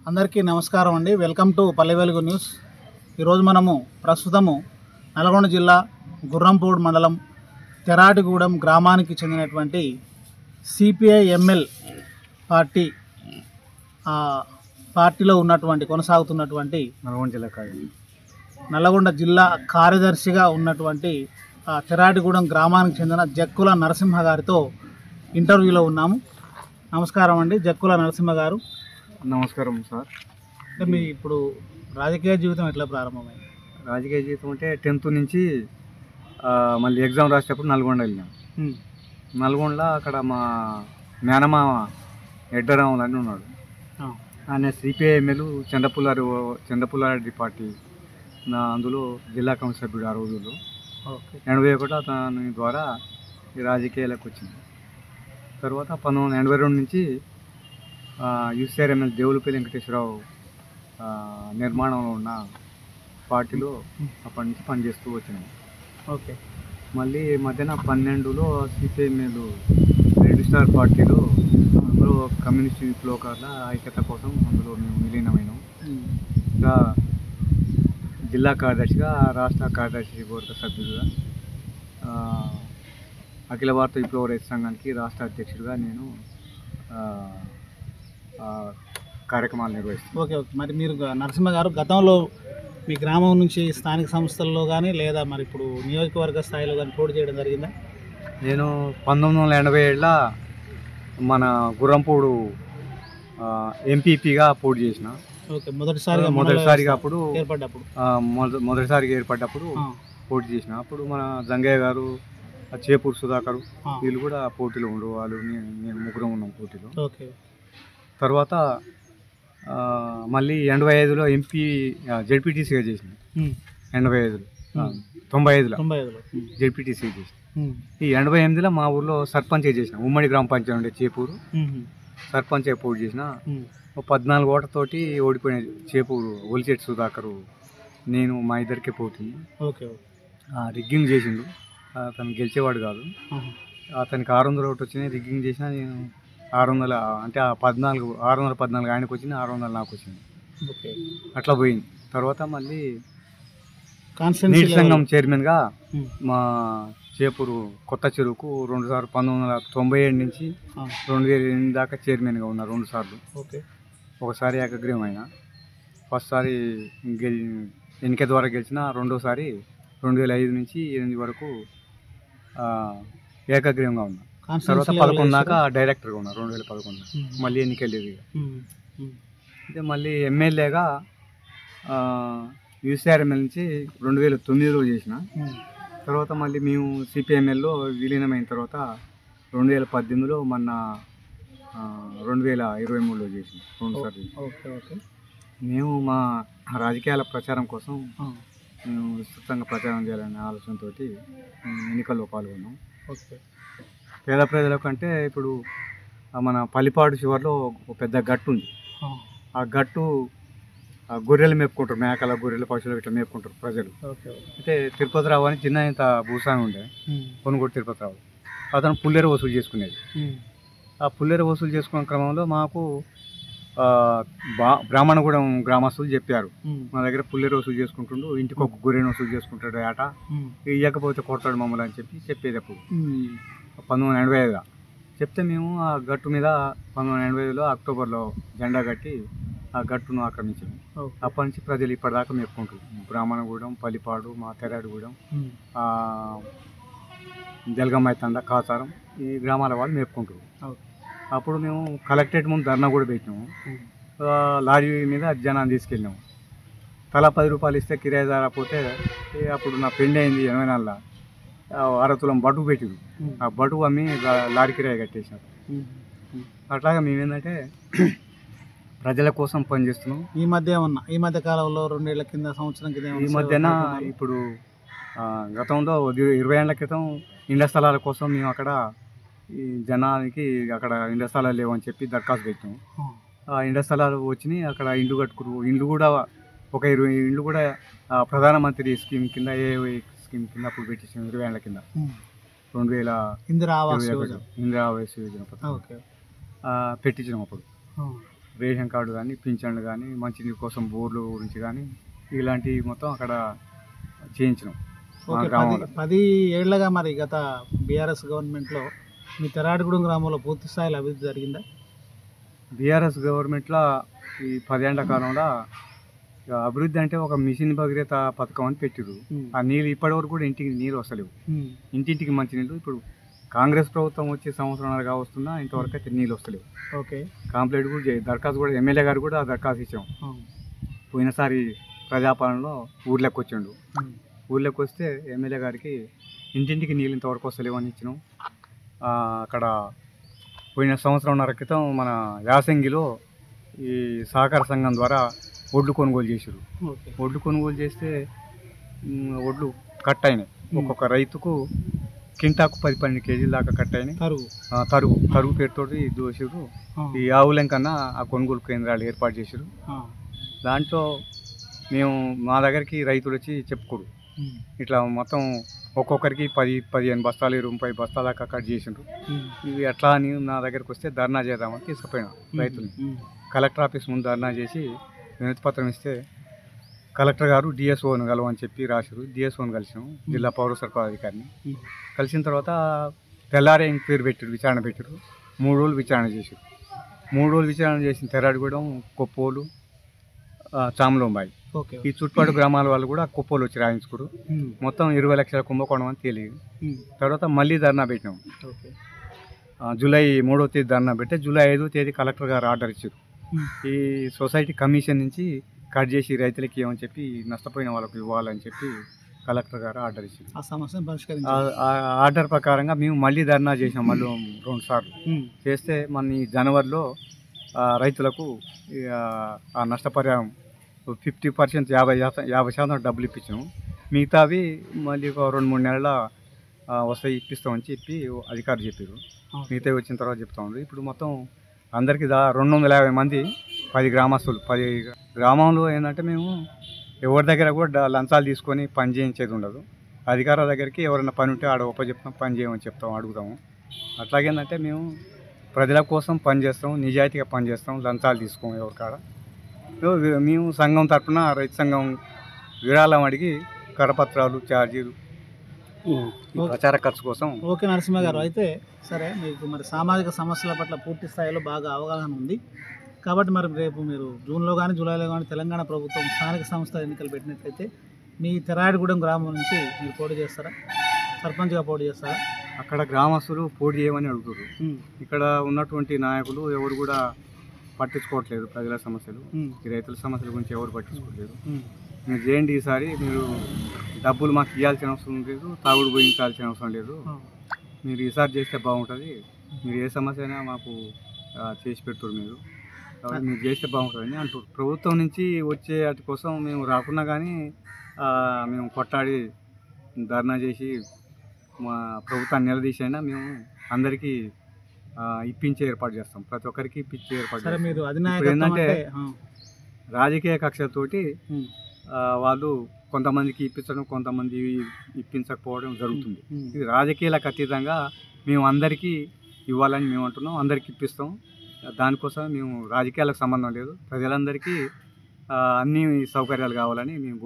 అందరికీ నమస్కారం అండి. Welcome to Palle Velugu news. ఈరోజు మనము ప్రస్తుతము నల్గొండ జిల్లా గుర్రంపూడ్ మండలం తెరాటిగూడెం గ్రామానికి చెందినటువంటి సిపిఐ ఎంఎల్ పార్టీ పార్టీలో కొనసాగుతున్నటువంటి నల్గొండ జిల్లా కార్యదర్శిగా ఉన్నటువంటి తెరాటిగూడెం గ్రామానికి చెందిన జక్కుల నరసింహ గారితో ఇంటర్వ్యూలో ఉన్నాము. నమస్కారం అండి, జక్కుల నరసింహ గారు. నమస్కారం సార్. అంటే మీ ఇప్పుడు రాజకీయ జీవితం ఎట్లా ప్రారంభమైంది? రాజకీయ జీవితం అంటే 10th నుంచి మళ్ళీ ఎగ్జామ్ రాసేటప్పుడు నల్గొండ వెళ్ళాం. నల్గొండలో అక్కడ మా మేనమామ ఎడ్డరాములు అని ఉన్నాడు. ఆయన సిపిఐ ఎమ్మెల్యే చంద్రపుల్లారెడ్డి పార్టీ అందులో జిల్లా కౌన్సిల్ సభ్యుడు ఆ రోజుల్లో. 81 అతని ద్వారా ఈ రాజకీయాలకు వచ్చింది. తర్వాత 1982 నుంచి యూసీఆర్ ఎమ్మెల్యే దేవులపల్లి వెంకటేశ్వరరావు నిర్మాణంలో ఉన్న పార్టీలో అప్పటి నుంచి పనిచేస్తూ వచ్చినాయి. ఓకే. మళ్ళీ మధ్యన 12లో సిపిఐ ఎమ్మెల్యే రెడ్ స్టార్ పార్టీలో అందులో కమ్యూనిస్ట్ విప్లవకారుల ఐక్యత కోసం అందులో మేము విలీనమైనాం. ఇంకా జిల్లా కార్యదర్శిగా, రాష్ట్ర కార్యదర్శి బోర్డు సభ్యులుగా, అఖిల భారత విప్లవ రైతు సంఘానికి రాష్ట్ర అధ్యక్షుడిగా నేను కార్యక్రమాలు నిర్వహిస్తాను. ఓకే. మరి మీరు నరసింహ గారు గతంలో మీ గ్రామం నుంచి స్థానిక సంస్థల్లో కానీ లేదా మరి ఇప్పుడు నియోజకవర్గ స్థాయిలో కానీ పోటీ చేయడం జరిగిందా? నేను 1987లో మన గుర్రంపూడు ఎంపీపీగా పోటీ చేసిన. ఓకే. మొదటిసారిగా ఏర్పడ్డప్పుడు పోటీ చేసిన. అప్పుడు మన జంగయ్య గారు, చేపూరు సుధాకర్ వీళ్ళు కూడా పోటీలో ఉండరు. వాళ్ళు నేను ముగ్గురం ఉన్నాం పోటీలో. ఓకే. తర్వాత మళ్ళీ 85లో ఎంపీ జెడ్పీటీసీగా చేసిన. 85లో 95లో జెడ్పీటీసీగా చేసిన. ఈ 88లో మా ఊర్లో సర్పంచ్ చేసిన. ఉమ్మడి గ్రామ పంచాయతీ ఉండే చేపూరు సర్పంచ్ పోటీ చేసిన. 14 ఓట్లతోటి ఓడిపోయిన చేపూరు ఒలిచెట్టు సుధాకరు నేను మా ఇద్దరికే పోటీ. ఓకే. రిగ్గింగ్ చేసిండు. అతను గెలిచేవాడు కాదు. అతనికి 600 ఓట్లు వచ్చినాయి. రిగ్గింగ్ చేసినా నేను 600 అంటే 614 ఆయనకు వచ్చింది, 600 నాకు వచ్చింది. అట్లా పోయింది. తర్వాత మళ్ళీ నీటి సంఘం చైర్మన్గా మా చేపూరు కొత్త చెరువుకు 2 సార్లు 1997 నుంచి 2008 దాకా చైర్మన్గా ఉన్నా 2 సార్లు. ఒకసారి ఏకగ్రీవం అయినా. ఫస్ట్ సారి ఎన్నిక ద్వారా గెలిచిన. రెండోసారి 2005 నుంచి 2008 వరకు ఏకగ్రీవంగా ఉన్నా. తర్వాత 11 దాకా డైరెక్టర్గా ఉన్నా. 2011 మళ్ళీ ఎన్నికలు లేవు. అయితే మళ్ళీ ఎమ్మెల్యేగా యూసీఆర్ ఎమ్మెల్యే నుంచి 2009లో చేసిన. తర్వాత మళ్ళీ మేము సిపిఎంఎల్లో విలీనమైన తర్వాత 2018లో మొన్న 2023లో చేసిన 2 సార్లు. మేము మా రాజకీయాల ప్రచారం కోసం మేము విస్తృతంగా ప్రచారం చేయాలనే ఆలోచనతో ఎన్నికల్లో పాల్గొన్నాం. పేద ప్రజలకు అంటే ఇప్పుడు మన పల్లిపాడు చివరిలో ఒక పెద్ద గట్టు ఉంది. ఆ గట్టు గొర్రెలు మేపుకుంటారు. మేకల, గొర్రెల, పశువులు ఇట్లా మేపుకుంటారు ప్రజలు. అయితే తిరుపతిరావు అని చిన్న ఇంత భూస్వామి ఉండే, కొనుగోడు తిరుపతిరావు. అతను పుల్లేరు వసూలు చేసుకునేది. ఆ పుల్లేరు వసూలు చేసుకునే క్రమంలో మాకు బ్రాహ్మణగూడెం గ్రామస్తులు చెప్పారు, మా దగ్గర పుల్లేరు వసూలు చేసుకుంటుండు, ఇంటికి ఒక గొర్రెను వసూలు చేసుకుంటాడు ఆట, ఇవ్వకపోతే కొడతాడు మమ్మల్ని అని చెప్పేది. అప్పుడు 1985 చెప్తే మేము ఆ గట్టు మీద 1985లో అక్టోబర్లో జెండా కట్టి ఆ గట్టును ఆక్రమించాము. అప్పటి నుంచి ప్రజలు ఇప్పటిదాకా మేపుకుంటారు. బ్రాహ్మణగూడెం, పల్లిపాడు, మా తెరాటిగూడెం, జలగమ్మాయి తండ, కాచారం ఈ గ్రామాల వాళ్ళు మేపుకుంటారు. అప్పుడు మేము కలెక్టరేట్ ముందు ధర్నా కూడా పెట్టినాము. లారీ మీద జనాన్ని తీసుకెళ్ళినాము. తలా 10 రూపాయలు ఇస్తే కిరాయి రాకపోతే అప్పుడు నా పెండి అయింది 84లో 1/2 తులం బటుకు పెట్టిరు. ఆ బటుకు అమ్మి లారీ కిరాయి కట్టేసినారు. అట్లాగా మేమేంటంటే ప్రజల కోసం పనిచేస్తున్నాం. ఈ మధ్య కాలంలో 2 ఏళ్ల కింద, సంవత్సరం కింద, ఈ మధ్యన ఇప్పుడు గతంలో 20 ఏళ్ల క్రితం ఇండ్ల స్థలాల కోసం మేము అక్కడ ఈ జనానికి అక్కడ ఇండ్ల స్థలాలు లేవని చెప్పి దరఖాస్తు పెట్టాము. ఆ ఇండ్ల స్థలాలు వచ్చినాయి. అక్కడ ఇండ్లు కట్టుకురు. ఇండ్లు కూడా ఒక 20 ఇండ్లు కూడా ప్రధానమంత్రి స్కీమ్ కింద, ఏ స్కీమ్ కింద అప్పుడు పెట్టించాము. 20 ఏళ్ల కింద 2000 ఇందిరా ఆవాస్ యోజన పెట్టించినాం అప్పుడు. రేషన్ కార్డు కానీ పింఛన్లు కానీ మంచినీరు కోసం బోర్లు గురించి కానీ ఇలాంటివి మొత్తం అక్కడ చేయించినాం మా ఓకే, గ్రామంలో. 10 ఏళ్లగా మరి గత బీఆర్ఎస్ గవర్నమెంట్లో మీ తెరాటిగూడెం గ్రామంలో పూర్తి స్థాయిలో అభివృద్ధి జరిగిందా? బీఆర్ఎస్ గవర్నమెంట్లో ఈ 10 ఏళ్ల కాలంలో ఇక అభివృద్ధి అంటే ఒక మిషన్ భగీరథ పథకం అని పెట్టిరు. ఆ నీళ్ళు ఇప్పటివరకు కూడా ఇంటికి నీళ్ళు వస్తలేవు. ఇంటింటికి మంచినీళ్ళు ఇప్పుడు కాంగ్రెస్ ప్రభుత్వం వచ్చి సంవత్సరాలుగా వస్తున్నా ఇంతవరకు అయితే నీళ్ళు వస్తలేవు. ఓకే. కంప్లైంట్ కూడా దరఖాస్తు కూడా ఎమ్మెల్యే గారు కూడా దరఖాస్తు ఇచ్చాం. పోయినసారి ప్రజాపాలనలో ఊర్లోకి వచ్చిండు. ఊర్లోకి వస్తే ఎమ్మెల్యే గారికి ఇంటింటికి నీళ్ళు ఇంతవరకు వస్తలేవు అని ఇచ్చినాం. అక్కడ పోయిన సంవత్సరంన్నర క్రితం మన యాసంగిలో ఈ సహకార సంఘం ద్వారా ఒడ్లు కొనుగోలు చేసారు. ఓకే. ఒడ్లు కొనుగోలు చేస్తే ఒడ్లు కట్ అయినాయి. ఒక్కొక్క రైతుకు కింటాకు 10-12 కేజీల దాకా కట్ అయినాయి. తరుగు పేరుతోటి దోసారు. ఈ ఆవులం కన్నా ఆ కొనుగోలు కేంద్రాలు ఏర్పాటు చేశారు. దాంట్లో మేము మా దగ్గరికి రైతులు వచ్చి చెప్పుకోరు, ఇట్లా మొత్తం ఒక్కొక్కరికి 10-15 బస్తాలు 20 బస్తాల దాకా కట్ చేసిండ్రు. ఇవి ఎట్లా అని నా దగ్గరికి వస్తే ధర్నా చేద్దామని తీసుకుపోయినా రైతుని. కలెక్టర్ ఆఫీస్ ముందు ధర్నా చేసి వినతి పత్రం ఇస్తే కలెక్టర్ గారు డిఎస్ఓని కలవని చెప్పి రాశారు. డిఎస్ఓని కలిసాము, జిల్లా పౌర సరఫరా అధికారిని. కలిసిన తర్వాత తెల్లారే ఎంక్వైరీ పెట్టారు, విచారణ పెట్టారు. 3 రోజులు విచారణ చేశారు. 3 రోజులు విచారణ చేసిన తెరాడిగూడెం, కొప్పోలు, చామలోంబాయి ఓకే. ఈ చుట్టుపక్కల గ్రామాల వాళ్ళు కూడా కొప్పోలు వచ్చి రాయించుకోరు. మొత్తం 20 లక్షల కుంభకోణం అని తెలియదు. తర్వాత మళ్ళీ ధర్నా పెట్టినాం. ఓకే. జూలై 3వ తేదీ ధర్నా పెడితే జూలై 5వ తేదీ కలెక్టర్ గారు ఆర్డర్ ఇచ్చారు. ఈ సొసైటీ కమిషన్ నుంచి కట్ చేసి రైతులకి ఇవ్వమని చెప్పి నష్టపోయిన వాళ్ళకి ఇవ్వాలని చెప్పి కలెక్టర్ గారు ఆర్డర్ ఇచ్చారు. ఆ సమస్యను పరిష్కరించారు. ఆ ఆర్డర్ ప్రకారంగా మేము మళ్ళీ ధర్నా చేసాం. మళ్ళీ 2 సార్లు చేస్తే మన ఈ జనవరిలో రైతులకు ఆ నష్టపరిహారం 50%, 50% డబ్బులు ఇప్పించాము. మిగతావి మళ్ళీ ఒక 2-3 నెలల వస్తాయి, ఇప్పిస్తామని చెప్పి అధికారులు చెప్పారు. మిగతావి వచ్చిన తర్వాత చెప్తా ఉన్నారు. ఇప్పుడు మొత్తం అందరికీ 250 మంది 10 గ్రామస్తులు. 10 గ్రామంలో ఏంటంటే మేము ఎవరి దగ్గర కూడా లంచాలు తీసుకొని పని చేయించేది ఉండదు. అధికారుల దగ్గరికి ఎవరైనా పని ఉంటే ఆడ చెప్తాం, పని చేయమని చెప్తాం, అడుగుతాము. అట్లాగేందంటే మేము ప్రజల కోసం పని చేస్తాం, నిజాయితీగా పని చేస్తాం, లంచాలు తీసుకోము ఎవరికాడ. మేము సంఘం తరఫున రైతు సంఘం విరాళం అడిగి కరపత్రాలు, ఛార్జీలు ప్రచార ఖర్చు కోసం. ఓకే నరసింహ గారు, అయితే సరే మీకు మరి సామాజిక సమస్యల పట్ల పూర్తి స్థాయిలో బాగా అవగాహన ఉంది కాబట్టి మరి రేపు మీరు జూన్లో కానీ జూలైలో కానీ తెలంగాణ ప్రభుత్వం స్థానిక సంస్థల ఎన్నికలు పెట్టినట్లయితే మీ తెరాడిగూడెం గ్రామం నుంచి మీరు పోటీ చేస్తారా? సర్పంచ్గా పోటీ చేస్తారా? అక్కడ గ్రామస్తులు పోటీ చేయమని అడుగుతారు. ఇక్కడ ఉన్నటువంటి నాయకులు ఎవరు కూడా పట్టించుకోవట్లేదు ప్రజల సమస్యలు, ఈ రైతుల సమస్యల గురించి ఎవరు పట్టించుకోవట్లేదు. మీరు చేయండి, ఈసారి మీరు డబ్బులు మాకు ఇవ్వాల్సిన అవసరం లేదు, తాగుడు పోయించాల్సిన అవసరం లేదు, మీరు ఈసారి చేస్తే బాగుంటుంది, మీరు ఏ సమస్య అయినా మాకు చేసి పెడతారు మీరు, కాబట్టి మీరు చేస్తే బాగుంటుందని అంటారు. ప్రభుత్వం నుంచి వచ్చే వాటి కోసం మేము రాకున్నా కానీ మేము కొట్టాడి ధర్నా చేసి మా ప్రభుత్వాన్ని నిలదీసైనా మేము అందరికీ ఇప్పించే ఏర్పాటు చేస్తాం, ప్రతి ఒక్కరికి ఇప్పించే ఏర్పాటు చేస్తాం. మీరు ఏంటంటే రాజకీయ కక్షతోటి వాళ్ళు కొంతమందికి ఇప్పించడం, కొంతమంది ఇప్పించకపోవడం జరుగుతుంది. ఇది రాజకీయాలకు అతీతంగా మేము అందరికీ ఇవ్వాలని మేము అంటున్నాం, అందరికీ ఇప్పిస్తాం. దానికోసం మేము రాజకీయాలకు సంబంధం లేదు, ప్రజలందరికీ అన్ని సౌకర్యాలు కావాలని మేము